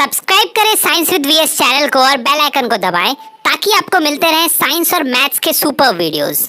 Subscribe करें science with VS channel को और बेल आइकन को दबाएं ताकि आपको मिलते रहें साइंस और मैथ्स के super videos.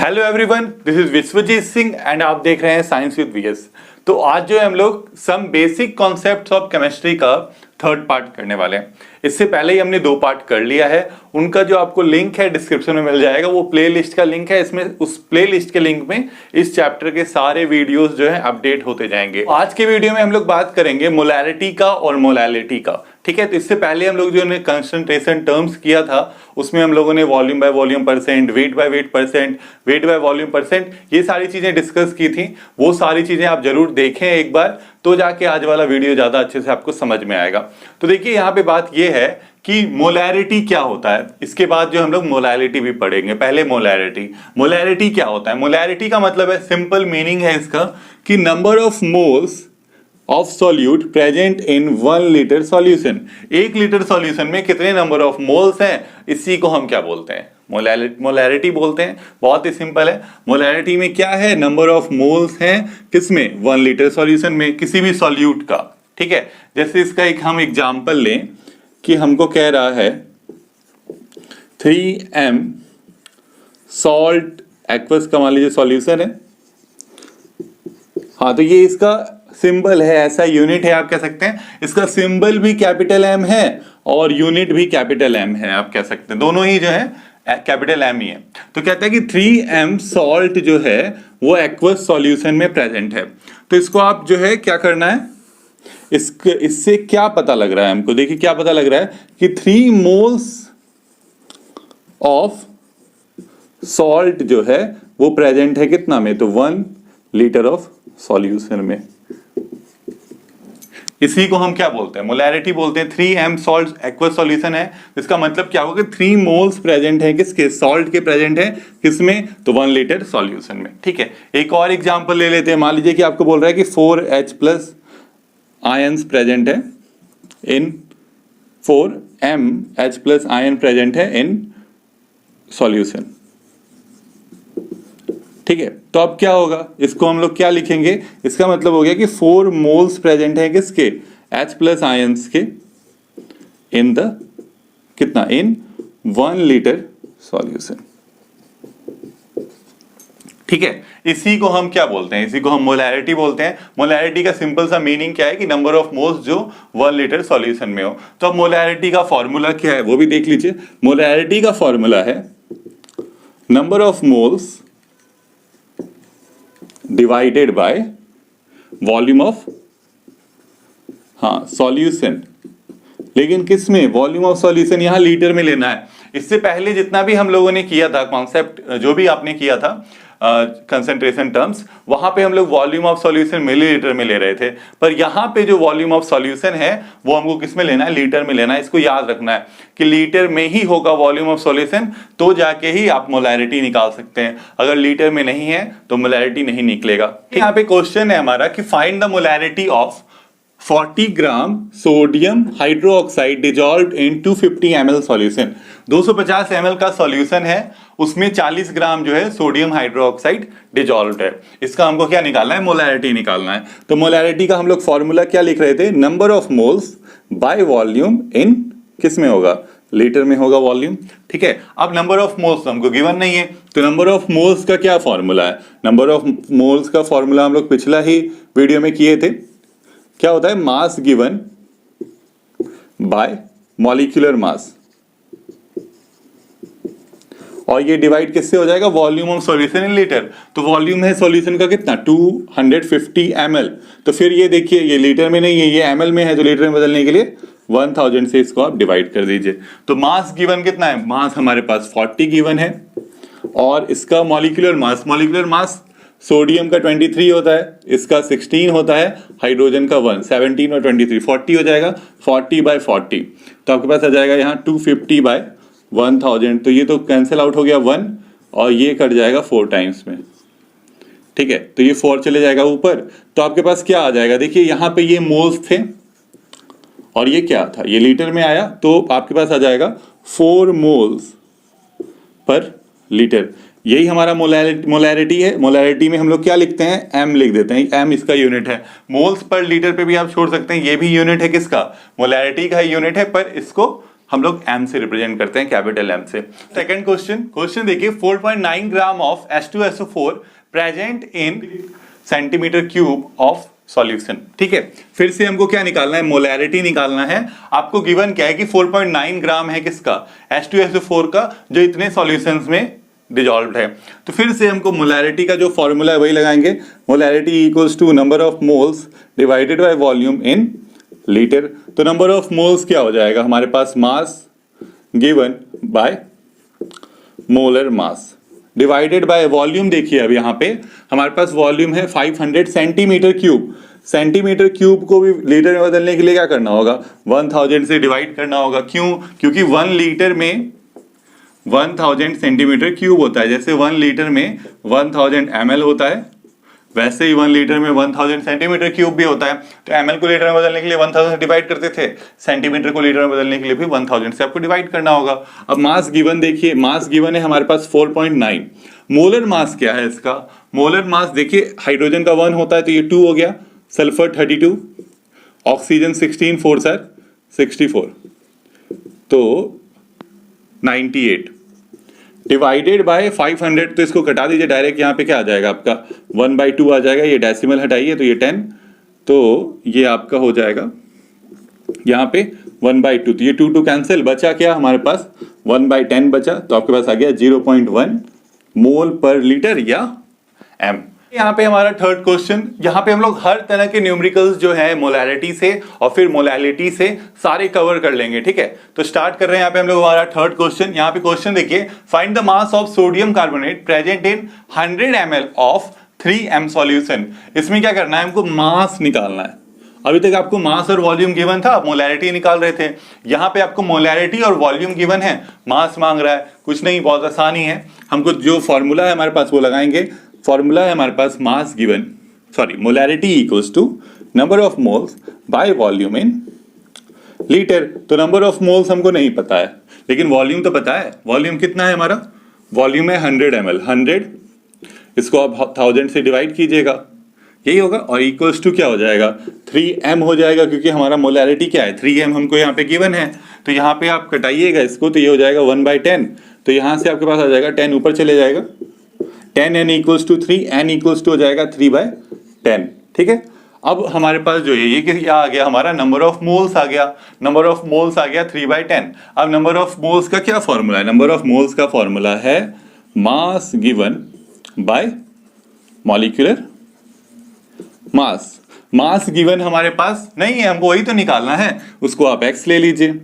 Hello everyone, this is Vishwajeet Singh and आप देख रहे हैं साइंस विद वीएस। तो आज जो है हम लोग some basic concepts of chemistry का थर्ड पार्ट करने वाले हैं। इससे पहले ही हमने 2 पार्ट कर लिया है, उनका जो आपको लिंक है डिस्क्रिप्शन में मिल जाएगा, वो प्लेलिस्ट का लिंक है। इसमें उस प्लेलिस्ट के लिंक में इस चैप्टर के सारे वीडियोस जो है अपडेट होते जाएंगे। आज के वीडियो में हम लोग बात करेंगे मोलैरिटी का और मोलैलिटी का, ठीक है। तो इससे पहले हम लोग जो ने कंसंट्रेशन टर्म्स किया था उसमें हम लोगों ने volume by volume percent, wait by wait percent, weight by volume percent, ये सारी चीजें डिस्कस की थी। वो सारी चीजें आप जरूर देखें एक बार, तो जाके आज वाला वीडियो ज्यादा अच्छे से आपको समझ में आएगा। तो देखिए यहाँ पे बात ये है कि मोलैरिटी क्या होता है, इसके बाद जो हम लोग मोलैलिटी भी पढ़ेंगे। पहले मोलैरिटी क्या होता है। मोलैरिटी का मतलब है, सिंपल मीनिंग है इसका कि number of moles of solute present in 1 litre solution. 1 litre solution में कितने नंबर ऑफ मोल्स हैं, इसी को हम क्या बोलते हैं, मोलैरिटी बोलते हैं। बहुत ही सिंपल है। मोलैरिटी में क्या है, नंबर ऑफ मोल्स हैं किसमें, 1 लीटर सॉल्यूशन में, किसी भी सॉल्यूट का, ठीक है। जैसे इसका एक हम एग्जांपल लें कि हमको कह रहा है 3m सॉल्ट एक्वस का मान लीजिए सॉल्यूशन है। हाँ, तो ये इसका सिंबल है, ऐसा यूनिट है आप कह सकते हैं। इसका सिंबल भी कैपिटल एम है और यूनिट भी कैपिटल एम है, आप कह सकते हैं। दोनों ही जो है कैपिटल एम ही है। तो कहता है कि 3m सॉल्ट जो है वो एक्वस सॉल्यूशन में प्रेजेंट है। तो इसको आप जो है क्या करना है, इससे क्या पता लग रहा है हमको, देखिए क्या पता लग रहा है कि 3 मोल्स ऑफ सॉल्ट जो है वो प्रेजेंट है कितना में, तो 1 लीटर ऑफ सॉल्यूशन में। इसी को हम क्या बोलते हैं, मोलैरिटी बोलते हैं। 3m सॉल्ट एक्वस सॉल्यूशन है, इसका मतलब क्या होगा कि 3 मोल्स प्रेजेंट है किसके, सॉल्ट के प्रेजेंट है किसमें, तो 1 लीटर सॉल्यूशन में, ठीक है। एक और एग्जांपल ले लेते हैं। मान लीजिए कि आपको बोल रहा है कि 4H प्लस आयंस प्रेजेंट है इन 4mH प्लस आयन प्रेजेंट है इन सॉल्यूशन, ठीक है। तो अब क्या होगा, इसको हम लोग क्या लिखेंगे, इसका मतलब हो गया कि 4 मोल्स प्रेजेंट है किसके, H प्लस आयंस के इन द कितना, इन 1 लीटर सॉल्यूशन, ठीक है। इसी को हम क्या बोलते हैं, इसी को हम मोलैरिटी बोलते हैं। मोलैरिटी का सिंपल सा मीनिंग क्या है कि नंबर ऑफ मोल्स जो 1 लीटर सॉल्यूशन में हो। तो अब मोलैरिटी का फॉर्मूला क्या है वो भी देख लीजिए। मोलैरिटी का फॉर्मूला है number of moles divided by volume of, हाँ, सॉल्यूशन। लेकिन किस में, वॉल्यूम ऑफ सॉल्यूशन यहां लीटर में लेना है। इससे पहले जितना भी हम लोगों ने किया था कॉन्सेप्ट, जो भी आपने किया था कंसंट्रेशन टर्म्स, वहां पे हम लोग वॉल्यूम ऑफ सॉल्यूशन मिलीलीटर में ले रहे थे। पर यहाँ पे जो वॉल्यूम ऑफ सॉल्यूशन है वो हमको किस में लेना है, लीटर में लेना है। इसको याद रखना है कि लीटर में ही होगा वॉल्यूम ऑफ सॉल्यूशन, तो जाके ही आप मोलैरिटी निकाल सकते हैं। अगर लीटर में नहीं है तो मोलैरिटी नहीं निकलेगा। यहाँ पे क्वेश्चन है हमारा कि find the molarity of 40 gram sodium hydroxide dissolved in 250 ml solution. 250 ml का सॉल्यूशन है, उसमें 40 ग्राम जो है सोडियम हाइड्रोक्साइड डिजॉल्व्ड है। इसका हमको क्या निकालना है, मोलैरिटी निकालना है। तो मोलैरिटी का हम लोग फॉर्मूला क्या लिख रहे थे, number of moles by volume इन किस में होगा, लीटर में होगा वॉल्यूम, ठीक है। अब नंबर ऑफ मोल्स हमको गिवन नहीं है, तो नंबर ऑफ मोल्स का क्या फॉर्मूला है, नंबर ऑफ मोल्स का फॉर्मूला हम लोग पिछला ही वीडियो में किए थे। क्या होता है, मास गिवन बाय मॉलिक्यूलर मास, और ये डिवाइड किससे हो जाएगा, volume of solution in litre. तो वॉल्यूम है सॉल्यूशन का कितना, 250 ml। तो फिर ये देखिए ये लीटर में नहीं है, ये ml में है, तो लीटर में बदलने के लिए 1000 से इसको आप डिवाइड कर दीजिए। तो मास गिवन कितना है, मास हमारे पास 40 गिवन है, और इसका मॉलिक्यूलर मास सोडियम का 23 होता है, इसका 16 होता है, हाइड्रोजन का 1, 17 और 23 40 हो जाएगा, 40/40। तो आपके पास आ जाएगा यहाँ 250/1000। तो ये तो कैंसिल आउट हो गया 1, और ये कट जाएगा 4 टाइम्स में, ठीक है। तो ये 4 चले जाएगा ऊपर, तो आपके पास क्या आ जाएगा, देखिए यहाँ पे ये मोल्स थे और ये क्या था, ये लीटर में आया, तो आपके पास आ जाएगा 4 मोल्स पर लीटर। यही हमारा मोलैरिटी है। मोलैरिटी में हम लोग क्या लिखते हैं, एम लिख देते हैं, एम इसका यूनिट है। मोल्स पर लीटर पे भी आप छोड़ सकते हैं, ये भी यूनिट है किसका, मोलैरिटी का यूनिट है, पर इसको हम लोग एम से रिप्रेजेंट करते हैं, कैपिटल एम से। सेकंड क्वेश्चन देखिए, 4.9 gram of H2SO4 present in centimetre cube of solution. ठीक है, फिर से हमको क्या निकालना है, मोलैरिटी निकालना है। आपको गिवन क्या है कि 4.9 ग्राम है किसका, H2SO4 का, जो इतने सॉल्यूशंस में डिजॉल्व्ड है। तो फिर से हमको मोलैरिटी का जो फॉर्मूला है वही लगाएंगे, molarity equals to number of moles divided by volume in litre. तो नंबर ऑफ मोल्स क्या हो जाएगा हमारे पास, mass given by molar mass divided by volume. देखिए अब यहाँ पे हमारे पास वॉल्यूम है 500 सेंटीमीटर क्यूब। सेंटीमीटर क्यूब को भी लीटर में बदलने के लिए क्या करना होगा, 1000 से डिवाइड करना होगा। क्यों, क्योंकि 1 लीटर में 1000 सेंटीमीटर क्यूब होता है। जैसे 1 लीटर में 1000 ml होता है, वैसे ही 1 लीटर में 1000 सेंटीमीटर क्यूब भी होता है। तो ml को लीटर में बदलने के लिए 1000 से डिवाइड करते थे, सेंटीमीटर को लीटर में बदलने के लिए भी 1000 से आपको डिवाइड करना होगा। अब मास गिवन देखिए, मास गिवन है हमारे पास 4.9। मोलर मास क्या है इसका, मोलर मास देखिए, हाइड्रोजन का 1 होता है तो ये 2 हो गया, सल्फर 32, ऑक्सीजन 16, 4 सर 64, तो 98 डिवाइडेड बाय 500। तो इसको कटा दीजिए डायरेक्ट, यहाँ पे क्या आ जाएगा आपका 1/2 आ जाएगा, ये डेसिमल हटाइए तो ये 10, तो ये आपका हो जाएगा यहाँ पे 1/2, तो ये 2 कैंसिल, बचा क्या हमारे पास 1/10 बचा, तो आपके पास आ गया 0.1 मोल पर लीटर या एम। यहाँ पे हमारा थर्ड क्वेश्चन, यहाँ पे हम लोग हर तरह के न्यूमेरिकल्स जो है मोलैरिटी से और फिर मोलैलिटी से सारे कवर कर लेंगे। ठीक है, तो स्टार्ट कर रहे हैं यहाँ पे हम लोग हमारा थर्ड क्वेश्चन। यहाँ पे क्वेश्चन देखिए, find the mass of sodium carbonate present in 100 ml of 3m solution. इसमें क्या करना है, हमको मास निकालना है। अभी तक आपको मास और वॉल्यूम गिवन था, मोलैरिटी निकाल रहे थे। यहाँ पे आपको मोलैरिटी और वॉल्यूम गिवन है, मास मांग रहा है। कुछ नहीं, बहुत आसानी है, हमको जो फॉर्मूला है हमारे पास वो लगाएंगे। फॉर्मूला है हमारे पास mass given, sorry molarity equals to number of moles by volume in litre. तो नंबर ऑफ मोल्स हमको नहीं पता है, लेकिन वॉल्यूम तो पता है। वॉल्यूम कितना है हमारा, वॉल्यूम है 100 ml, 100 इसको आप 1000 से डिवाइड कीजिएगा, यही होगा, और इक्वल्स टू क्या हो जाएगा 3m हो जाएगा, क्योंकि हमारा मोलैरिटी क्या है 3m हमको यहाँ पे गिवन है। तो यहाँ पे आप कटाइएगा इसको, तो ये हो जाएगा 1/10, तो यहाँ से आपके पास आ जाएगा 10 ऊपर चले जाएगा, 10n equals to 3, n equals to हो जाएगा 3/10। ठीक है, अब हमारे पास जो है ये क्या आ गया, हमारा नंबर ऑफ मोल्स आ गया, नंबर ऑफ मोल्स आ गया 3/10। अब नंबर ऑफ मोल्स का क्या फॉर्मूला है, नंबर ऑफ मोल्स का फॉर्मूला है मास given bye molecular mass. Mass given हमारे पास नहीं है, हमको वही तो निकालना है, उसको आप x ले लीजिए।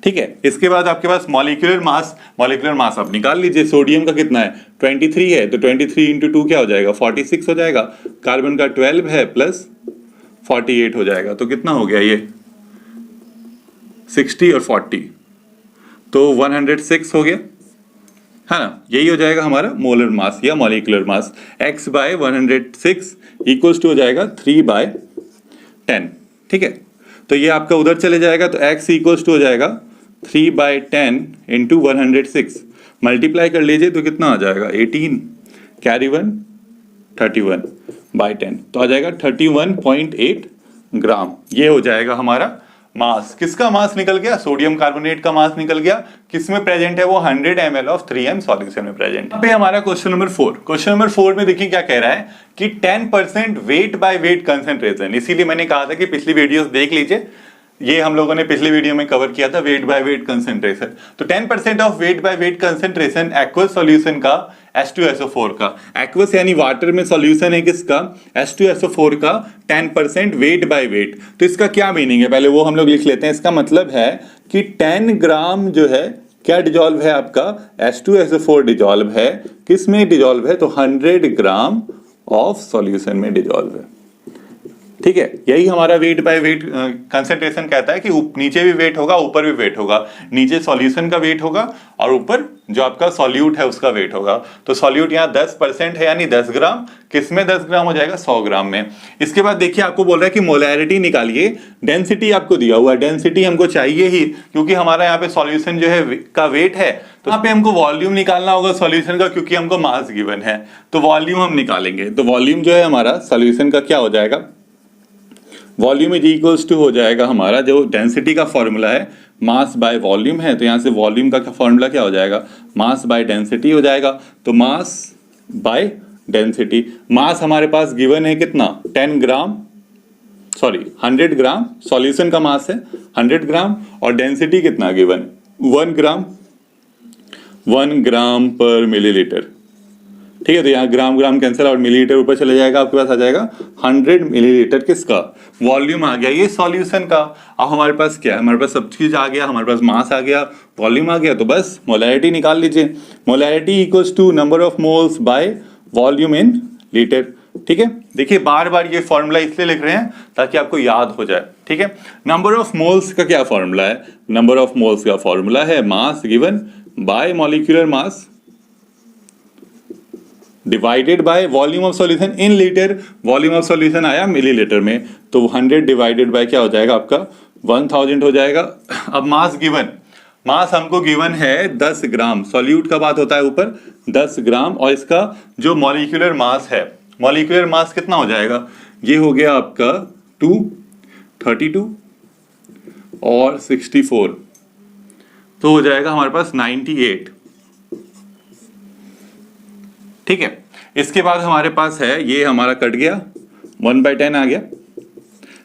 ठीक है, इसके बाद आपके पास मॉलिक्यूलर मास आप निकाल लीजिए। सोडियम का कितना है 23 है, तो 23 इंटू 2 क्या हो जाएगा 46 हो जाएगा। कार्बन का 12 है प्लस 48 हो जाएगा, तो कितना हो गया ये 60 और 40, तो 106 हो गया, है ना। यही हो जाएगा हमारा मोलर मास या molecular mass. x/106 equals to हो जाएगा 3/10। ठीक है, तो ये आपका उधर चले जाएगा, तो x इक्वल्स टू हो जाएगा 3/10 इंटू 106, मल्टीप्लाई कर लीजिए तो कितना आ जाएगा 18, कैरी 1 31/10, तो आ जाएगा 31.8 ग्राम। ये हो जाएगा हमारा मास। किसका मास निकल गया, सोडियम कार्बोनेट का मास निकल गया। किसमें प्रेजेंट है वो 100 ml ऑफ 3m सॉल्यूशन में प्रेजेंट है। पे हमारा क्वेश्चन नंबर 4, क्वेश्चन नंबर 4 में देखिए क्या कह रहा है कि 10% वेट बाय वेट कंसेंट्रेशन। इसीलिए मैंने कहा था कि पिछली वीडियोस देख लीजिए, ये हम लोगों ने पिछली वीडियो में कवर किया था वेट बाय वेट कंसेंट्रेशन। तो 10% of weight by weight concentration aqueous solution का H2SO4 का, एक्वस यानी वाटर में सॉल्यूशन है किसका H2SO4 का 10% वेट बाय वेट। तो इसका क्या मीनिंग है पहले वो हम लोग लिख लेते हैं। इसका मतलब है कि 10 ग्राम जो है क्या डिजॉल्व है आपका H2SO4 डिजॉल्व है, किस में डिजॉल्व है, तो 100 ग्राम ऑफ सॉल्यूशन में डिजॉल्व है। ठीक है, यही हमारा वेट बाय वेट कंसंट्रेशन कहता है कि नीचे भी वेट होगा, ऊपर भी वेट होगा। नीचे सॉल्यूशन का वेट होगा और ऊपर जो आपका सॉल्यूट है उसका वेट होगा। तो सॉल्यूट यहाँ 10% है यानी 10 ग्राम, किसमें 10 ग्राम हो जाएगा, 100 ग्राम में। इसके बाद देखिए आपको बोल रहा है कि मोलैरिटी निकालिए, डेंसिटी आपको दिया हुआ है, डेंसिटी हमको चाहिए ही क्योंकि हमारा यहाँ पे सॉल्यूशन जो है का वेट है, तो यहाँ पे हमको वॉल्यूम निकालना होगा सॉल्यूशन का क्योंकि हमको मास गिवन है, तो वॉल्यूम हम निकालेंगे। तो वॉल्यूम जो है हमारा सॉल्यूशन का क्या हो जाएगा, वॉल्यूम इज इक्वल्स टू हो जाएगा हमारा जो डेंसिटी का फॉर्मूला है, मास बाय वॉल्यूम है, तो यहाँ से वॉल्यूम का फॉर्मूला क्या हो जाएगा, मास बाय डेंसिटी हो जाएगा। तो मास बाय डेंसिटी, मास हमारे पास गिवन है कितना, 100 ग्राम, सॉल्यूशन का मास है 100 ग्राम और डेंसिटी कितना गिवन, 1 ग्राम, 1 ग्राम पर मिलीलीटर। ठीक है, तो यहाँ ग्राम ग्राम कैंसिल आउट, मिलीलीटर ऊपर चले जाएगा, आपके पास आ जाएगा 100 मिलीलीटर किसका, वॉल्यूम आ गया ये सॉल्यूशन का। अब हमारे पास क्या है, हमारे पास सब चीज आ गया, हमारे पास मास आ गया, वॉल्यूम आ गया, तो बस मोलैरिटी निकाल लीजिए। Molarity equals to number of moles by volume in litre. ठीक है, देखिए बार बार ये फॉर्मूला इसलिए लिख रहे हैं ताकि आपको याद हो जाए। ठीक है, नंबर ऑफ मोल्स का क्या फॉर्मूला है, नंबर ऑफ मोल्स का फॉर्मूला है मास given bye molecular mass divided by volume of solution in litre, volume of solution आया मिलीलीटर में, तो 100 डिवाइडेड बाय क्या हो जाएगा आपका 1000 हो जाएगा। अब मास गिवन, मास हमको गिवन है 10 ग्राम, सॉल्यूट का बात होता है ऊपर 10 ग्राम, और इसका जो मॉलिक्यूलर मास है, मॉलिक्यूलर मास कितना हो जाएगा, ये हो गया आपका 232 और 64, तो हो जाएगा हमारे पास 98। ठीक है, इसके बाद हमारे पास है ये हमारा कट गया 1/10 आ गया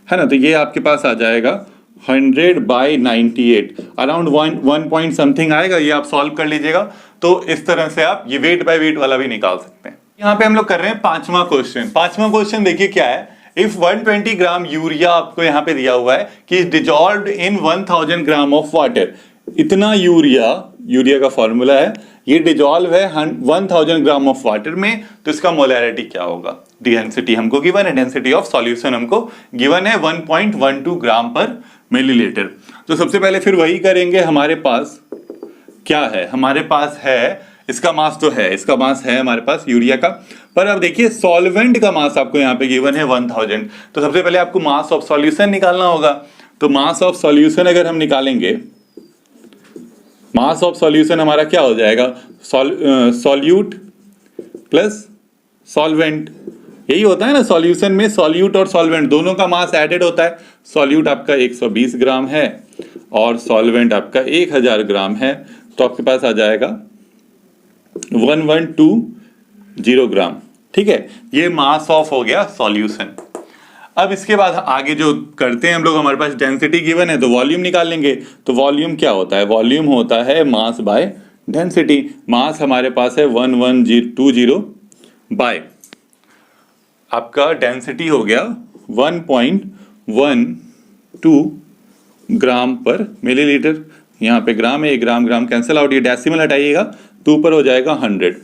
है ना, तो ये आपके पास आ जाएगा 100/98, अराउंड 1 पॉइंट समथिंग आएगा, ये आप सॉल्व कर लीजिएगा। तो इस तरह से आप ये वेट बाय वेट वाला भी निकाल सकते हैं। यहाँ पे हम लोग कर रहे हैं पांचवा क्वेश्चन। पांचवा क्वेश्चन देखिए क्या है, इफ 120 ग्राम यूरिया आपको यहाँ पे दिया हुआ है कि dissolved in 1000 gram of water, इतना यूरिया का फॉर्मूला है, ये डिजॉल्व है 1000 ग्राम ऑफ वाटर में, तो इसका मोलैरिटी क्या होगा, डेंसिटी हमको गिवन है, डेंसिटी ऑफ सॉल्यूशन हमको गिवन है 1.12 ग्राम पर मिलीलीटर। तो सबसे पहले फिर वही करेंगे, हमारे पास क्या है, हमारे पास है इसका मास, तो है इसका मास है हमारे पास यूरिया का, पर अब देखिए सॉल्वेंट का मास आपको यहाँ पे गिवन है 1000, तो सबसे पहले आपको मास ऑफ सॉल्यूशन निकालना होगा। तो मास ऑफ सॉल्यूशन अगर हम निकालेंगे, मास ऑफ सॉल्यूशन हमारा क्या हो जाएगा, सॉल्यूट प्लस सॉल्वेंट, यही होता है ना सॉल्यूशन में, सॉल्यूट और सॉल्वेंट दोनों का मास एडेड होता है। सॉल्यूट आपका 120 ग्राम है और सॉल्वेंट आपका 1000 ग्राम है, तो आपके पास आ जाएगा 1120 ग्राम। ठीक है, ये मास ऑफ हो गया सॉल्यूशन। अब इसके बाद आगे जो करते हैं हम लोग, हमारे पास डेंसिटी गिवन है तो वॉल्यूम निकाल लेंगे। तो वॉल्यूम क्या होता है, वॉल्यूम होता है मास बाय डेंसिटी। मास हमारे पास है 1120 बाय आपका डेंसिटी हो गया 1.12 ग्राम पर मिलीलीटर। यहाँ पे ग्राम है, ग्राम ग्राम कैंसिल आउट, ये डेसिमल हटाइएगा तो ऊपर हो जाएगा 100,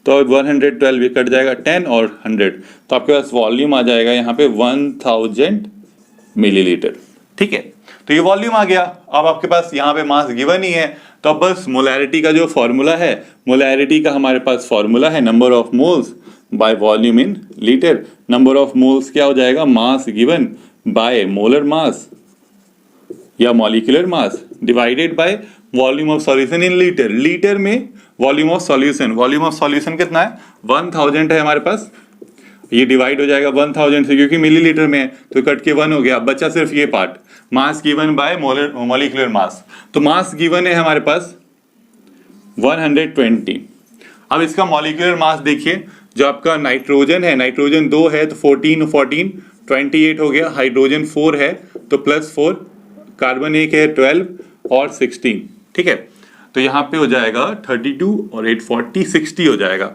तो 112 ये कट जाएगा 10 और 100, तो आपके पास वॉल्यूम आ जाएगा यहाँ पे 1000 मिलीलीटर। ठीक है, तो ये वॉल्यूम आ गया। अब आपके पास यहाँ पे मास गिवन ही है, तो अब बस मोलैरिटी का जो फॉर्मूला है, मोलैरिटी का हमारे पास फॉर्मूला है number of moles by volume in litre. Number of moles क्या हो जाएगा, mass given by molar mass या molecular mass divided by volume of solution in litre. Litre में volume of solution, volume of solution कितना है 1000 है हमारे पास, ये डिवाइड हो जाएगा 1000 से, क्योंकि मिलीलीटर में है तो कट के 1 हो गया, बचा सिर्फ ये पार्ट, मास गिवन बाय मॉलिक्यूलर मास। तो मास गिवन है हमारे पास 120। अब इसका मॉलिक्यूलर मास देखिए, जो आपका नाइट्रोजन है, नाइट्रोजन 2 है तो 14 14 28 हो गया, हाइड्रोजन 4 है तो +4, कार्बन 1 है 12 और 16। ठीक है, तो यहाँ पे हो जाएगा 32 और 8 40 60 हो जाएगा,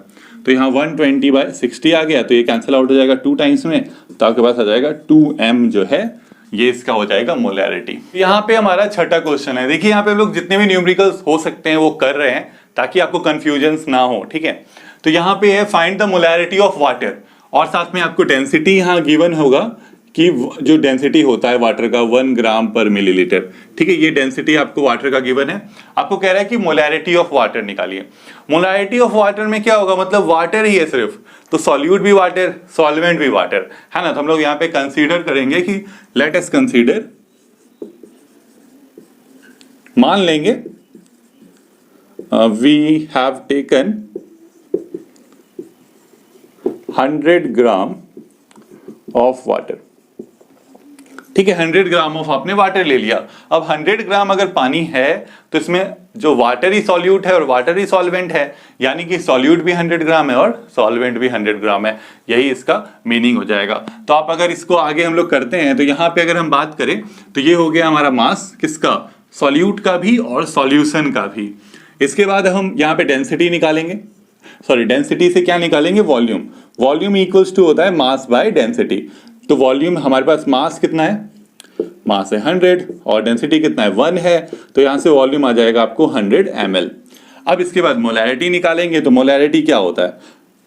तो यहाँ 120/60 आ गया, तो ये कैंसिल आउट हो जाएगा 2 टाइम्स में, तो आपके पास आ जाएगा 2m जो है ये इसका हो जाएगा मोलैरिटी। यहाँ पे हमारा छठा क्वेश्चन है। देखिए यहाँ पे हम लोग जितने भी न्यूमेरिकल्स हो सकते हैं वो कर रहे हैं ताकि आपको कंफ्यूजन ना हो। ठीक है, तो यहाँ पे है find the molarity of water, और साथ में आपको डेंसिटी यहाँ गिवन होगा कि जो डेंसिटी होता है वाटर का 1 ग्राम पर मिलीलीटर। ठीक है, ये डेंसिटी आपको वाटर का गिवन है। आपको कह रहा है कि मोलैरिटी ऑफ वाटर निकालिए। मोलैरिटी ऑफ वाटर में क्या होगा, मतलब वाटर ही है सिर्फ, तो सॉल्यूट भी वाटर, सॉल्वेंट भी वाटर, है ना। तो हम लोग यहाँ पे कंसीडर करेंगे कि लेट अस कंसीडर, मान लेंगे we have taken 100 gram of water. ठीक है, 100 ग्राम ऑफ आपने वाटर ले लिया। अब 100 ग्राम अगर पानी है तो इसमें जो वाटर ही सॉल्यूट है और वाटर ही सॉल्वेंट है, यानी कि सॉल्यूट भी 100 ग्राम है और सॉल्वेंट भी 100 ग्राम है। यही इसका मीनिंग हो जाएगा। तो आप अगर इसको आगे हम लोग करते हैं तो यहाँ पे अगर हम बात करें तो ये हो गया हमारा मास किसका, सॉल्यूट का भी और सॉल्यूशन का भी। इसके बाद हम यहाँ पे डेंसिटी निकालेंगे, सॉरी डेंसिटी से क्या निकालेंगे, वॉल्यूम। वॉल्यूम इक्वल्स टू होता है मास बाय डेंसिटी। तो वॉल्यूम हमारे पास मास कितना है, मास है 100 और डेंसिटी कितना है 1 है, तो यहां से वॉल्यूम आ जाएगा आपको 100 ml। अब इसके बाद मोलैरिटी निकालेंगे। तो मोलैरिटी क्या होता है,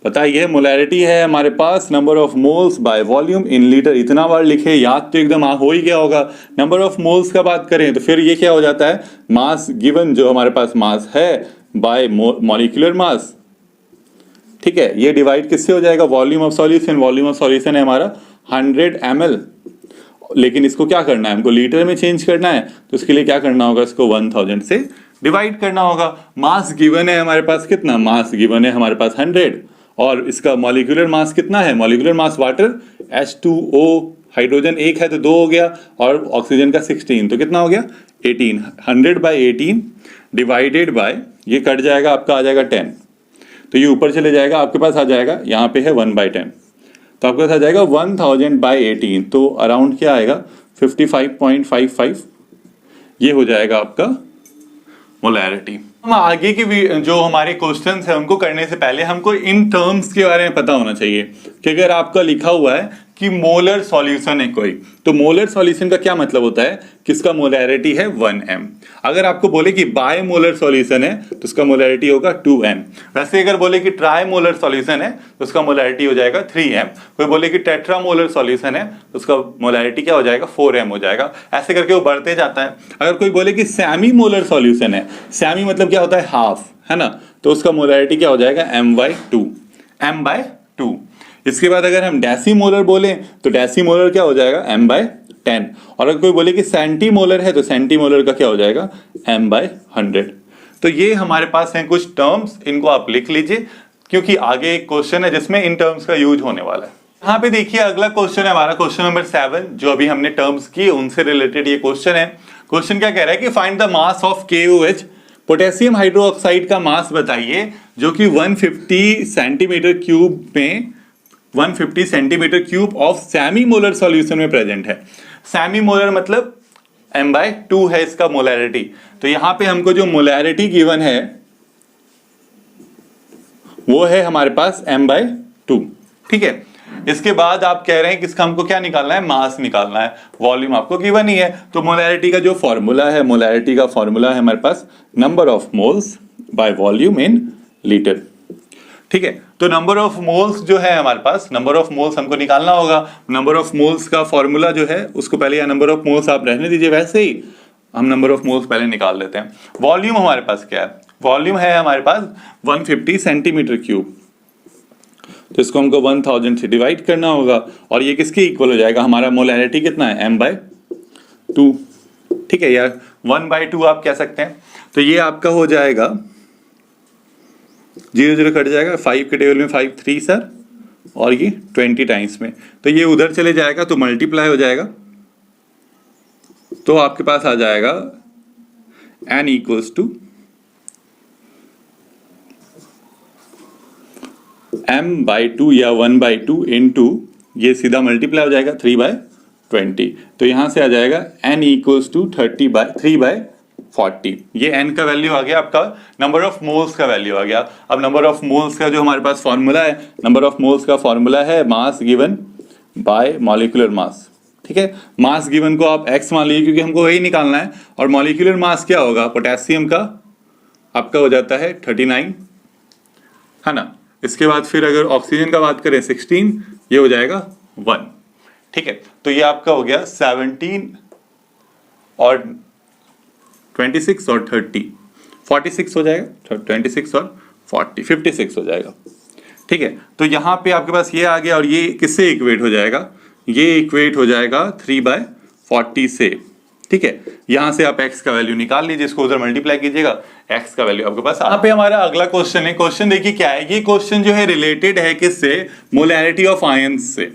बताइए। मोलैरिटी है हमारे पास number of moles by volume in litre. इतना बार लिखे, याद तो एकदम हो ही गया होगा। नंबर ऑफ मोल्स का बात करें तो फिर ये क्या हो जाता है, मास गिवन जो हमारे पास मास है बाय मॉलिक्यूलर मास। ठीक है, ये डिवाइड किससे हो जाएगा, volume of solution. Volume of solution है हमारा 100 ml, लेकिन इसको क्या करना है, हमको लीटर में चेंज करना है। तो इसके लिए क्या करना होगा, इसको 1000 से डिवाइड करना होगा। मास गिवन है हमारे पास कितना, मास गिवन है हमारे पास 100 और इसका मॉलिक्यूलर मास कितना है, molecular mass water H2O, hydrogen एक है तो 2 हो गया और ऑक्सीजन का 16, तो कितना हो गया 18। 100/18 डिवाइडेड बाय, ये कट जाएगा आपका, आ जाएगा 10, तो ये ऊपर चले जाएगा, आपके पास आ जाएगा, यहाँ पे है 1/10, तो आपके पास आ जाएगा 1000/18, तो अराउंड क्या आएगा 55.55। ये हो जाएगा आपका मोलैरिटी। हम आगे की जो हमारे क्वेश्चंस हैं उनको करने से पहले हमको इन टर्म्स के बारे में पता होना चाहिए कि अगर आपका लिखा हुआ है कि मोलर सॉल्यूशन है कोई, तो मोलर सॉल्यूशन का क्या मतलब होता है कि इसका मोलैरिटी है 1m। अगर आपको बोले कि बाय मोलर सॉल्यूशन है तो उसका मोलैरिटी होगा 2m। वैसे अगर बोले कि ट्राई मोलर सॉल्यूशन है तो उसका मोलैरिटी हो जाएगा 3m। कोई बोले कि टेट्रा मोलर सॉल्यूशन है तो उसका मोलैरिटी क्या हो जाएगा 4m हो जाएगा। ऐसे करके वो बढ़ते जाता है। अगर कोई बोले कि सेमी मोलर सॉल्यूशन है, सेमी मतलब क्या होता है हाफ, है ना, तो उसका मोलैरिटी क्या हो जाएगा m/2। इसके बाद अगर हम डेसीमोलर बोले तो डेसीमोलर क्या हो जाएगा m/10। और अगर कोई बोले कि सेंटीमोलर है तो सेंटीमोलर का क्या हो जाएगा m/100। तो ये हमारे पास हैं कुछ टर्म्स, इनको आप लिख लीजिए क्योंकि आगे एक क्वेश्चन है जिसमें इन टर्म्स का यूज होने वाला है। यहाँ पे देखिए अगला क्वेश्चन है हमारा, क्वेश्चन नंबर 7, जो अभी हमने टर्म्स किए उनसे रिलेटेड ये क्वेश्चन है। क्वेश्चन क्या कह रहा है कि find the mass of KOH, potassium hydroxide का मास बताइए जो कि 150 सेंटीमीटर क्यूब में 150 centimetre cube of semi molar solution में प्रेजेंट है। सेमी मोलर मतलब m/2 है इसका मोलैरिटी। तो यहां पे हमको जो मोलैरिटी गिवन है वो है हमारे पास m/2। ठीक है, इसके बाद आप कह रहे हैं कि इसका हमको क्या निकालना है, मास निकालना है। वॉल्यूम आपको गिवन ही है, तो मोलैरिटी का जो फॉर्मूला है, मोलैरिटी का फॉर्मूला है हमारे पास number of moles by volume in litre. ठीक है, तो नंबर ऑफ मोल्स जो है हमारे पास, नंबर ऑफ मोल्स हमको निकालना होगा। नंबर ऑफ मोल्स का फॉर्मूला जो है उसको पहले, या नंबर ऑफ मोल्स आप रहने दीजिए, वैसे ही हम नंबर ऑफ मोल्स पहले निकाल लेते हैं। वॉल्यूम हमारे पास क्या है, वॉल्यूम है हमारे पास 150 सेंटीमीटर क्यूब, तो इसको हमको 1000 से डिवाइड करना होगा और ये किसके इक्वल हो जाएगा, हमारा मोलैरिटी कितना है m/2। ठीक है यार, 1/2 आप कह सकते हैं। तो ये आपका हो जाएगा 0 कट जाएगा, 5 के टेबल में 5 3 सर, और ये 20 टाइम्स में, तो ये उधर चले जाएगा तो मल्टीप्लाई हो जाएगा, तो आपके पास आ जाएगा n = m/2 या 1/2 इंटू, ये सीधा मल्टीप्लाई हो जाएगा 3/20, तो यहां से आ जाएगा n = 3/40। ये n का वैल्यू आ गया, आपका नंबर ऑफ मोल्स का वैल्यू आ गया। अब नंबर ऑफ मोल्स का जो हमारे पास फॉर्मूला है, नंबर ऑफ मोल्स का फॉर्मूला है मास गिवन बाय मॉलिक्यूलर मास। ठीक है, मास गिवन को आप x मान लीजिए क्योंकि हमको वही निकालना है, और मॉलिक्यूलर मास क्या होगा, पोटेशियम का आपका हो जाता है 39, है ना। इसके बाद फिर अगर ऑक्सीजन का बात करें 16, ये हो जाएगा 1। ठीक है, तो ये आपका हो गया 17 और 26 और 30, 46 हो जाएगा, 26 और 40, 56 हो जाएगा। ठीक है, तो यहाँ पे आपके पास ये आ गया और ये किससे इक्वेट हो जाएगा, ये इक्वेट हो जाएगा 3/40 से। ठीक है, यहां से आप x का वैल्यू निकाल लीजिए, इसको उधर मल्टीप्लाई कीजिएगा, x का वैल्यू आपके पास। यहाँ पे हमारा अगला क्वेश्चन है, क्वेश्चन देखिए क्या है, ये क्वेश्चन जो है रिलेटेड है किससे, मोलैरिटी ऑफ आयंस से।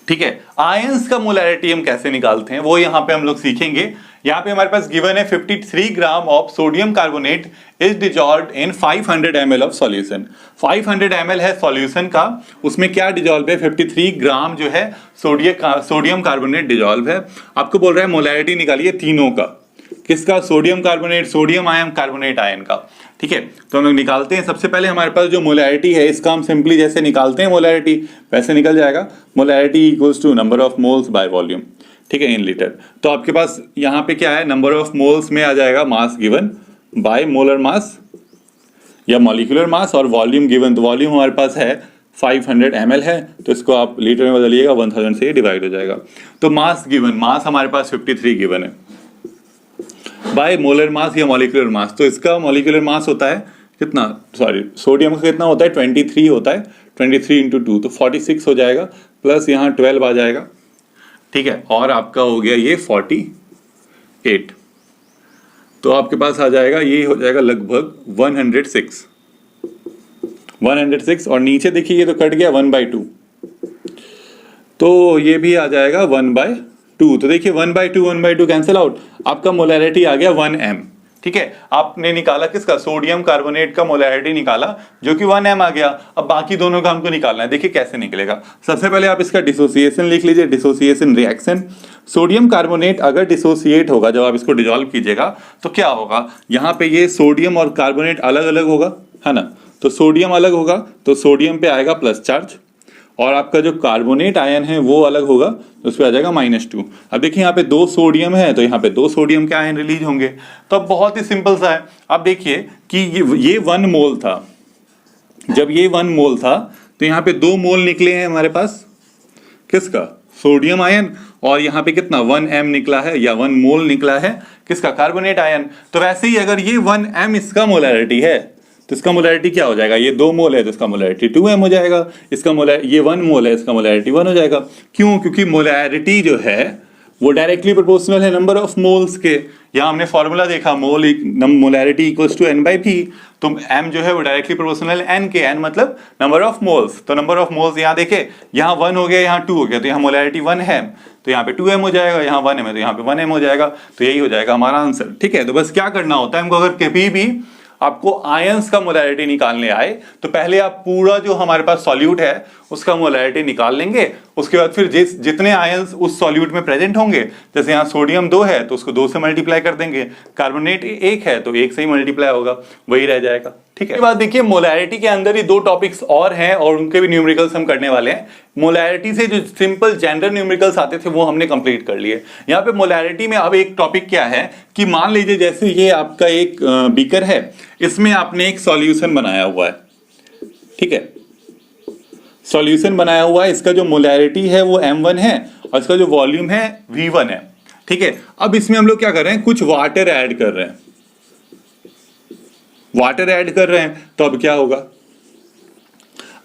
ठीक है, आयंस का मोलैरिटी हम कैसे निकालते हैं वो यहाँ पे हम लोग सीखेंगे। यहाँ पे हमारे पास गिवन है 53 gram of sodium carbonate is dissolved in 500 ml of solution. 500 ml है सॉल्यूशन का, उसमें क्या डिजॉल्व है, 53 ग्राम जो है सोडियम कार्बोनेट डिजॉल्व है। आपको बोल रहा है मोलैरिटी निकालिए तीनों का, किसका, sodium carbonate, sodium ion, carbonate ion का। ठीक है, तो हम लोग निकालते हैं। सबसे पहले हमारे पास जो मोलैरिटी है, इसका हम सिंपली जैसे निकालते हैं मोलैरिटी वैसे निकल जाएगा, molarity equals to number of moles by volume. ठीक है, इन लीटर। तो आपके पास यहाँ पे क्या है, नंबर ऑफ मोल्स में आ जाएगा mass given by molar mass या मॉलिक्यूलर मास, और वॉल्यूम गिवन, तो वॉल्यूम हमारे पास है 500 ml है, तो इसको आप लीटर में बदलिएगा, 1000 से डिवाइड हो जाएगा। तो मास गिवन, मास हमारे पास 53 गिवन है बाय मोलर मास या मॉलिक्यूलर मास, तो इसका मॉलिक्यूलर मास होता है कितना, सॉरी सोडियम का कितना होता है, 23 होता है, 23 इंटू 2 तो 46 हो जाएगा, प्लस यहाँ 12 आ जाएगा। ठीक है, और आपका हो गया ये 48, तो आपके पास आ जाएगा, ये हो जाएगा लगभग 106, और नीचे देखिए ये तो कट गया 1/2, तो ये भी आ जाएगा 1/2। तो देखिए 1/2 कैंसिल आउट, आपका मोलैरिटी आ गया 1m। ठीक है, आपने निकाला किसका, सोडियम कार्बोनेट का मोलैरिटी निकाला जो कि 1m आ गया। अब बाकी दोनों का हमको निकालना है, देखिए कैसे निकलेगा। सबसे पहले आप इसका डिसोसिएशन लिख लीजिए, डिसोसिएशन रिएक्शन। सोडियम कार्बोनेट अगर डिसोसिएट होगा, जब आप इसको डिजॉल्व कीजिएगा तो क्या होगा, यहाँ पे ये सोडियम और कार्बोनेट अलग अलग होगा, है ना, तो सोडियम अलग होगा तो सोडियम पे आएगा प्लस चार्ज, और आपका जो कार्बोनेट आयन है वो अलग होगा तो उस पर आ जाएगा -2। अब देखिए यहाँ पे 2 सोडियम है तो यहाँ पे 2 सोडियम के आयन रिलीज होंगे। तो अब बहुत ही सिंपल सा है, अब देखिए कि ये 1 मोल था, जब ये 1 मोल था तो यहाँ पे 2 मोल निकले हैं हमारे पास, किसका, सोडियम आयन, और यहाँ पे कितना 1m निकला है या 1 मोल निकला है किसका, कार्बोनेट आयन। तो वैसे ही अगर ये 1m इसका मोलैरिटी है तो इसका मोलैरिटी क्या हो जाएगा, ये 2 मोल है तो इसका मोलैरिटी 2m हो जाएगा, इसका ये 1 मोल है इसका मोलैरिटी 1 हो जाएगा। क्यों, क्योंकि मोलैरिटी जो है वो डायरेक्टली प्रोपोर्शनल है नंबर ऑफ मोल्स के। यहाँ हमने फॉर्मूला देखा, मोलैरिटी इक्वल्स टू n/p, तो m जो है वो डायरेक्टली प्रोपोर्शनल है n के, n मतलब नंबर ऑफ मोल्स। तो नंबर ऑफ मोल्स यहाँ देखे, यहाँ 1 हो गया, यहाँ 2 हो गया, तो यहाँ मोलैरिटी 1 है तो यहाँ पे 2m हो जाएगा, यहाँ 1m है तो यहाँ पे 1m हो जाएगा। तो यही हो जाएगा हमारा आंसर। ठीक है, तो बस क्या करना होता है हमको, अगर कभी भी आपको आयंस का मोलैरिटी निकालने आए तो पहले आप पूरा जो हमारे पास सॉल्यूट है उसका मोलैरिटी निकाल लेंगे, उसके बाद फिर जितने आयंस उस सॉल्यूट में प्रेजेंट होंगे, जैसे यहाँ सोडियम 2 है तो उसको 2 से मल्टीप्लाई कर देंगे, कार्बोनेट 1 है तो 1 से ही मल्टीप्लाई होगा, वही रह जाएगा। ठीक है, इसके बाद देखिए मोलैरिटी के अंदर ही 2 टॉपिक्स और हैं और उनके भी न्यूमेरिकल्स हम करने वाले हैं। मोलैरिटी से जो सिंपल जेंडर न्यूमेरिकल्स आते थे वो हमने कंप्लीट कर लिए। यहाँ पे मोलैरिटी में अब एक टॉपिक क्या है कि मान लीजिए जैसे ये आपका एक बीकर है, इसमें आपने एक सॉल्यूशन बनाया हुआ है। ठीक है, सॉल्यूशन बनाया हुआ है, इसका जो मोलैरिटी है वो m1 है और इसका जो वॉल्यूम है v1 है। ठीक है, अब इसमें हम लोग क्या कर रहे हैं, कुछ वाटर ऐड कर रहे हैं, वाटर ऐड कर रहे हैं, तो अब क्या होगा,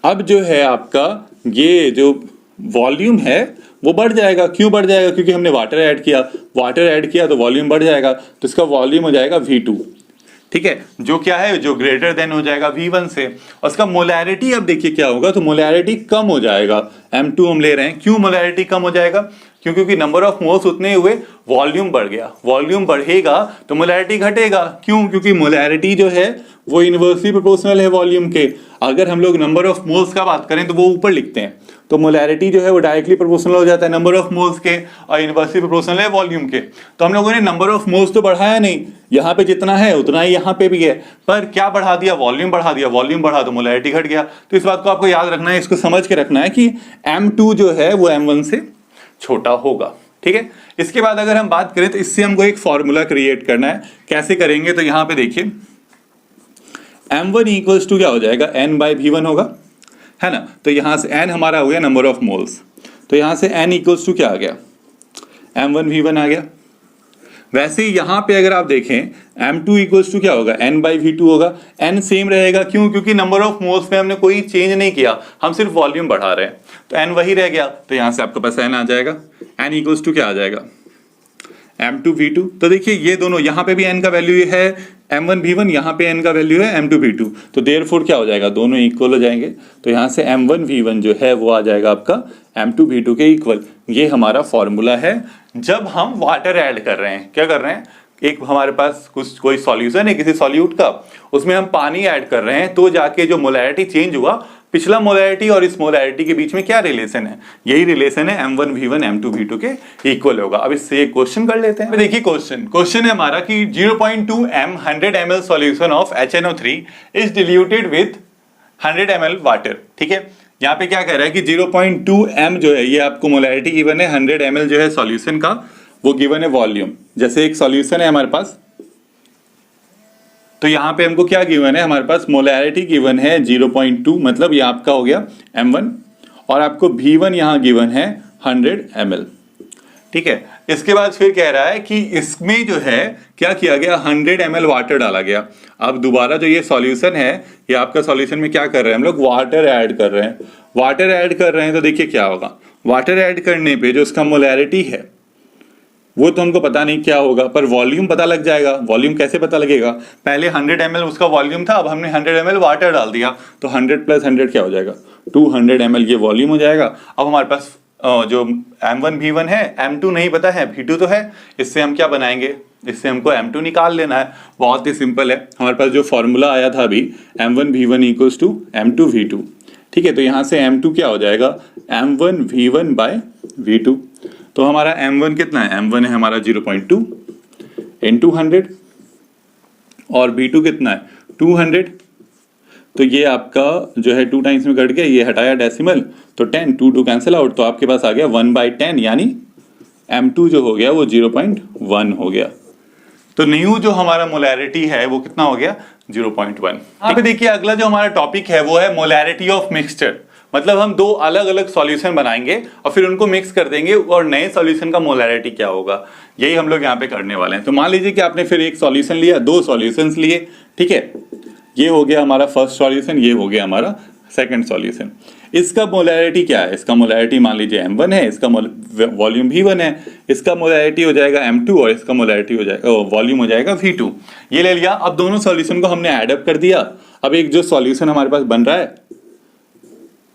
अब जो है आपका ये जो वॉल्यूम है वो बढ़ जाएगा। क्यों बढ़ जाएगा, क्योंकि हमने वाटर ऐड किया, वाटर ऐड किया तो वॉल्यूम बढ़ जाएगा, तो इसका वॉल्यूम हो जाएगा v2। ठीक है, जो क्या है, जो ग्रेटर देन हो जाएगा v1 से, और इसका मोलैरिटी अब देखिए क्या होगा, तो मोलैरिटी कम हो जाएगा, m2 हम ले रहे हैं। क्यों मोलैरिटी कम हो जाएगा, क्योंकि नंबर ऑफ मोल्स उतने हुए, वॉल्यूम बढ़ गया, वॉल्यूम बढ़ेगा तो मोलैरिटी घटेगा। क्यों, क्योंकि मोलैरिटी जो है वो इनवर्सली प्रोपोर्शनल है वॉल्यूम के। अगर हम लोग नंबर ऑफ मोल्स का बात करें तो वो ऊपर लिखते हैं, तो मोलैरिटी जो है वो डायरेक्टली प्रोपोर्शनल हो जाता है नंबर ऑफ मोल्स के और इनवर्सली प्रोपोर्शनल है वॉल्यूम के। तो हम लोगों ने नंबर ऑफ मोल्स तो बढ़ाया नहीं, यहाँ पे जितना है उतना ही यहाँ पे भी है, पर क्या बढ़ा दिया, वॉल्यूम बढ़ा दिया, वॉल्यूम बढ़ा तो मोलैरिटी घट गया। तो इस बात को आपको याद रखना है, इसको समझ के रखना है कि m2 जो है वो m1 से छोटा होगा। ठीक है, इसके बाद अगर हम बात करें तो इससे हमको एक फॉर्मूला क्रिएट करना है। कैसे करेंगे, तो यहाँ पे देखिए m1 इक्वल्स टू क्या हो जाएगा, n/v1 होगा। है ना। तो यहाँ से n हमारा हो गया नंबर ऑफ मोल्स, तो यहाँ से n इक्वल्स टू क्या आ गया, m1v1 आ गया। वैसे ही यहाँ पे अगर आप देखें m2 इक्वल्स टू क्या होगा, n/v2 होगा। n सेम रहेगा, क्यों, क्योंकि नंबर ऑफ मोल्स में हमने कोई चेंज नहीं किया, हम सिर्फ वॉल्यूम बढ़ा रहे हैं, तो n वही रह गया। तो यहाँ से आपके पास n आ जाएगा, n इक्वल्स टू क्या आ जाएगा, m2v2। तो देखिए ये दोनों, यहाँ पे भी n का वैल्यू है m1v1, यहाँ पे n का वैल्यू है m2v2, तो देयरफॉर क्या हो जाएगा, दोनों इक्वल हो जाएंगे। तो यहाँ से m1v1 जो है वो आ जाएगा आपका m2v2 के इक्वल। ये हमारा फॉर्मूला है जब हम वाटर ऐड कर रहे हैं। क्या कर रहे हैं, एक हमारे पास कुछ कोई सॉल्यूशन है किसी सॉल्यूट का, उसमें हम पानी ऐड कर रहे हैं, तो जाके जो मोलैरिटी चेंज हुआ, पिछला मोलैरिटी और इस मोलैरिटी के बीच में क्या रिलेशन है, यही रिलेशन है m1v1 m2v2 के इक्वल होगा। अब इससे एक क्वेश्चन कर लेते हैं। देखिए क्वेश्चन है हमारा कि 0.2 m 100 ml solution of HNO3 is diluted with 100 ml water. ठीक है, यहाँ पे क्या कह रहा है कि 0.2 m जो है ये आपको मोलैरिटी गिवन है, 100 ml जो है सॉल्यूशन का वो गिवन है वॉल्यूम। जैसे एक सॉल्यूशन है हमारे पास, तो यहाँ पे हमको क्या गिवन है, हमारे पास मोलैरिटी गिवन है 0.2, मतलब ये आपका हो गया m1, और आपको v1 यहाँ गिवन है 100 ml। ठीक है, इसके बाद फिर कह रहा है कि इसमें जो है क्या किया गया, 100 ml वाटर डाला गया। अब दोबारा जो ये सॉल्यूशन है, ये आपका सॉल्यूशन में क्या कर रहे हैं हम लोग, वाटर ऐड कर रहे हैं। वाटर ऐड कर रहे हैं तो देखिए क्या होगा, वाटर ऐड करने पे जो इसका मोलैरिटी है वो तो हमको पता नहीं क्या होगा, पर वॉल्यूम पता लग जाएगा। वॉल्यूम कैसे पता लगेगा, पहले 100 ml उसका वॉल्यूम था, अब हमने 100 ml वाटर डाल दिया, तो 100 + 100 क्या हो जाएगा, 200 ml ये वॉल्यूम हो जाएगा। अब हमारे पास जो m1v1 है, m2 नहीं पता है, v2 तो है, इससे हम क्या बनाएंगे, इससे हमको m2 निकाल लेना है। बहुत ही सिंपल है, हमारे पास जो फॉर्मूला आया था अभी m1v1 = m2v2। ठीक है, तो यहाँ से m2 क्या हो जाएगा, m1v1/v2। तो हमारा m1 कितना है, m1 है हमारा 0.2 × 100, और v2 कितना है 200। तो ये आपका जो है 2 टाइम्स में कट गया, ये हटाया डेसिमल, तो 10, 2 कैंसिल आउट, तो आपके पास आ गया 1/10, यानी m2 जो हो गया वो 0.1 हो गया। तो न्यू जो हमारा मोलैरिटी है वो कितना हो गया, 0.1। यहाँ पे देखिए अगला जो हमारा टॉपिक है वो है मोलैरिटी ऑफ मिक्सचर। मतलब हम दो अलग अलग सॉल्यूशन बनाएंगे और फिर उनको मिक्स कर देंगे, और नए सॉल्यूशन का मोलैरिटी क्या होगा, यही हम लोग यहाँ पे करने वाले हैं। तो मान लीजिए कि आपने फिर एक सॉल्यूशन लिया, दो सॉल्यूशंस लिए। ठीक है, ये हो गया हमारा फर्स्ट सॉल्यूशन, ये हो गया हमारा सेकंड सॉल्यूशन। इसका मोलैरिटी क्या है, इसका मोलैरिटी मान लीजिए m1 है, इसका वॉल्यूम v1 है, इसका मोलैरिटी हो जाएगा m2, और इसका मोलैरिटी हो जाएगा, वॉल्यूम हो जाएगा v2। ये ले लिया। अब दोनों सॉल्यूशन को हमने ऐड अप कर दिया। अब एक जो सॉल्यूशन हमारे पास बन रहा है,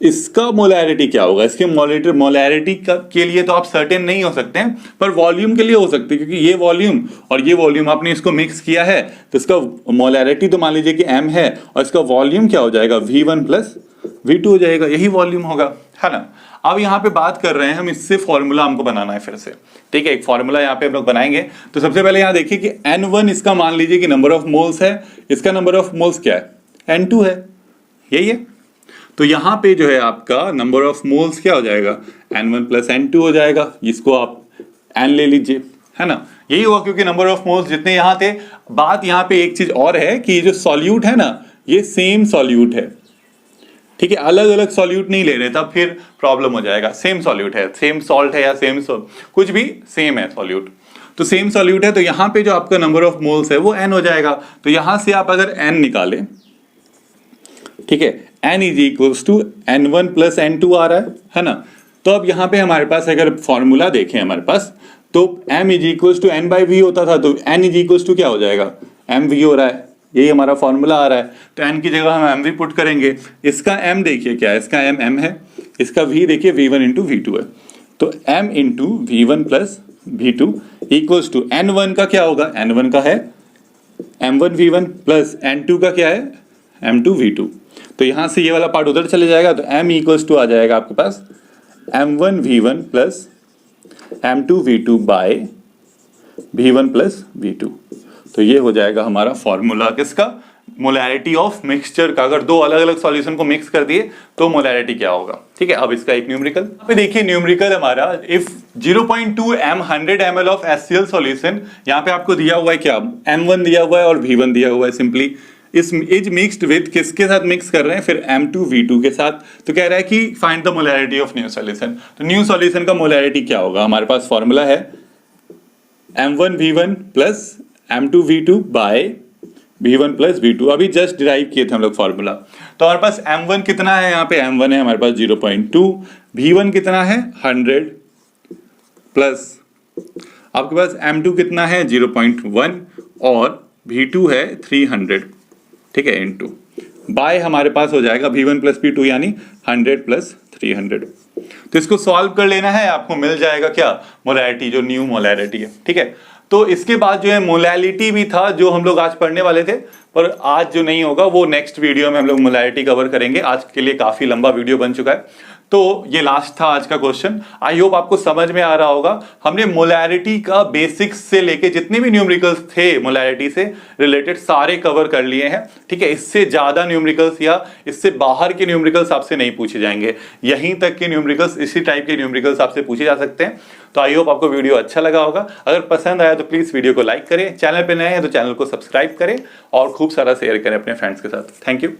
इसका मोलैरिटी क्या होगा, इसके मोलैरिटी के लिए तो आप सर्टेन नहीं हो सकते हैं, पर वॉल्यूम के लिए हो सकते हैं, क्योंकि ये वॉल्यूम और ये वॉल्यूम आपने इसको मिक्स किया है, तो इसका मोलैरिटी तो मान लीजिए कि m है, और इसका वॉल्यूम क्या हो जाएगा, v1 + v2 हो जाएगा, यही वॉल्यूम होगा, है ना। अब यहाँ पे बात कर रहे हैं हम, इससे फॉर्मूला हमको बनाना है फिर से। ठीक है, एक फॉर्मूला यहाँ पे हम लोग बनाएंगे। तो सबसे पहले यहाँ देखिए कि n1 इसका मान लीजिए कि नंबर ऑफ मोल्स है, इसका नंबर ऑफ मोल्स क्या है, n2 है, यही है। तो यहाँ पे जो है आपका नंबर ऑफ मोल्स क्या हो जाएगा, n1 + n2 हो जाएगा, इसको आप n ले लीजिए, है ना। यही हुआ क्योंकि नंबर ऑफ मोल्स जितने यहाँ थे। बात यहाँ पे एक चीज और है कि जो सॉल्यूट है ना, ये सेम सॉल्यूट है। ठीक है, अलग अलग सॉल्यूट नहीं ले रहे, तब फिर प्रॉब्लम हो जाएगा। सेम सॉल्यूट है, सेम सॉल्ट है या सेम कुछ भी सेम है सॉल्यूट, तो सेम सॉल्यूट है। तो यहाँ पे जो आपका नंबर ऑफ मोल्स है वो n हो जाएगा। तो यहाँ से आप अगर n निकालें, ठीक है, n = n1 + n2 आ रहा है ना। तो अब यहाँ पे हमारे पास अगर फॉर्मूला देखें हमारे पास, तो m = n/v होता था, तो n = क्या हो जाएगा, mv हो रहा है, यही हमारा फॉर्मूला आ रहा है। तो n की जगह हम mv पुट करेंगे। इसका m देखिए क्या है, इसका m है, इसका v देखिए v1 × v2 है। तो m × v1 + v2 = n1 का क्या होगा, n1 का है m1v1 + n2 का क्या है, m2v2। तो यहाँ से ये वाला पार्ट उधर चले जाएगा, तो m = आ जाएगा आपके पास m1v1 + m2v2/v1 + v2। तो ये हो जाएगा हमारा फॉर्मूला किसका, मोलैरिटी ऑफ मिक्सचर का। अगर दो अलग अलग सॉल्यूशन को मिक्स कर दिए तो मोलैरिटी क्या होगा। ठीक है, अब इसका एक न्यूमेरिकल यहाँ पे देखिए। न्यूमेरिकल हमारा if 0.2 m 100 ml of HCl solution, यहाँ पे आपको दिया हुआ है क्या, m1 दिया हुआ है और v1 दिया हुआ है। सिंपली इज मिक्स्ड विथ किसके साथ मिक्स कर रहे हैं, फिर M2V2 के साथ। तो कह रहा है कि find the molarity of new solution. तो न्यू सॉल्यूशन का मोलैरिटी क्या होगा, हमारे पास फॉर्मूला है M1V1 plus M2V2 bye V1 plus V2। अभी जस्ट डिराइव किए थे हम लोग फॉर्मूला। तो हमारे पास M1 कितना है, यहाँ पे M1 है हमारे पास 0.2, V1 कितना है 100 प्लस आपके पास M2 कितना है 0.1 और V2 है 300, ठीक है, इनटू बाय हमारे पास हो जाएगा V1 प्लस V2 यानी 100 प्लस 300। तो इसको सॉल्व कर लेना है, आपको मिल जाएगा क्या, मोलैरिटी, जो न्यू मोलैरिटी है, ठीक है। तो इसके बाद जो है मोलैलिटी भी था जो हम लोग आज पढ़ने वाले थे, पर आज जो नहीं होगा वो नेक्स्ट वीडियो में हम लोग मोलैरिटी कवर करेंगे। आज के लिए काफी लंबा वीडियो बन चुका है। तो ये लास्ट था आज का क्वेश्चन। आई होप आपको समझ में आ रहा होगा। हमने मोलैरिटी का बेसिक्स से लेके जितने भी न्यूमेरिकल्स थे मोलैरिटी से रिलेटेड सारे कवर कर लिए हैं, ठीक है। इससे ज्यादा न्यूमेरिकल्स या इससे बाहर के न्यूमेरिकल्स आपसे नहीं पूछे जाएंगे। यहीं तक के न्यूमेरिकल्स, इसी टाइप के न्यूमेरिकल्स आपसे पूछे जा सकते हैं। तो आई होप आपको वीडियो अच्छा लगा होगा। अगर पसंद आया तो प्लीज वीडियो को लाइक करें, चैनल पे नए हैं तो चैनल को सब्सक्राइब करें और खूब सारा शेयर करें अपने फ्रेंड्स के साथ। Thank you.